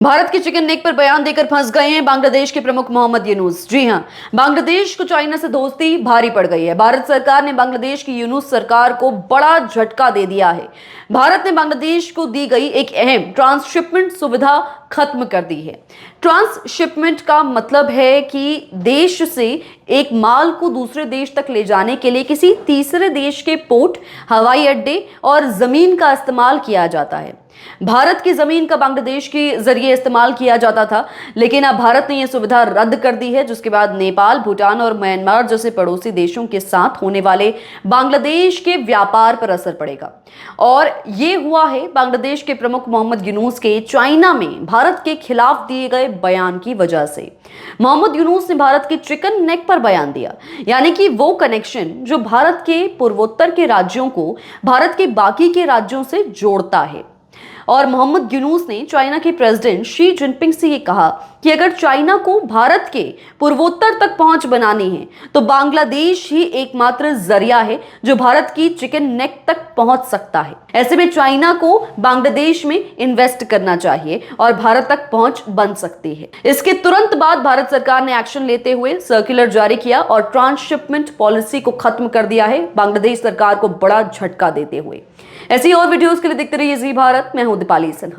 भारत के chicken neck पर बयान देकर फंस गए हैं बांग्लादेश के प्रमुख मोहम्मद यूनुस। जी हां, बांग्लादेश को चाइना से दोस्ती भारी पड़ गई है। भारत सरकार ने बांग्लादेश की यूनुस सरकार को बड़ा झटका दे दिया है। भारत ने बांग्लादेश को दी गई एक अहम ट्रांसशिपमेंट सुविधा खत्म कर दी है। ट्रांसशिपमेंट का मतलब है कि देश से एक माल को दूसरे देश तक ले जाने के लिए किसी तीसरे देश के पोर्ट, हवाई अड्डे और जमीन का इस्तेमाल किया जाता है। भारत की जमीन का बांग्लादेश के जरिए इस्तेमाल किया जाता था, लेकिन अब भारत ने यह सुविधा रद्द कर दी है, जिसके बाद नेपाल, भूटान और म्यांमार जैसे पड़ोसी देशों के साथ होने वाले बांग्लादेश के व्यापार पर असर पड़ेगा। और ये हुआ है बांग्लादेश के प्रमुख मोहम्मद यूनुस के चाइना में भारत के खिलाफ दिए गए बयान की वजह से। मोहम्मद यूनुस ने भारत के चिकन नेक पर बयान दिया, यानी कि वो कनेक्शन जो भारत के पूर्वोत्तर के राज्यों को भारत के बाकी के राज्यों से जोड़ता है। और मोहम्मद यूनुस ने चाइना के प्रेसिडेंट शी जिनपिंग से ये कहा कि अगर चाइना को भारत के पूर्वोत्तर तक पहुंच बनानी है तो बांग्लादेश ही एकमात्र जरिया है जो भारत की चिकन नेक तक पहुंच सकता है। ऐसे में चाइना को बांग्लादेश में इन्वेस्ट करना चाहिए और भारत तक पहुंच बन सकती है। इसके तुरंत बाद भारत सरकार ने एक्शन लेते हुए सर्कुलर जारी किया और ट्रांसशिपमेंट पॉलिसी को खत्म कर दिया है, बांग्लादेश सरकार को बड़ा झटका देते हुए। ऐसी और वीडियोस के लिए देखते रहिए जी भारत। मैं हूं दीपाली सिन्हा।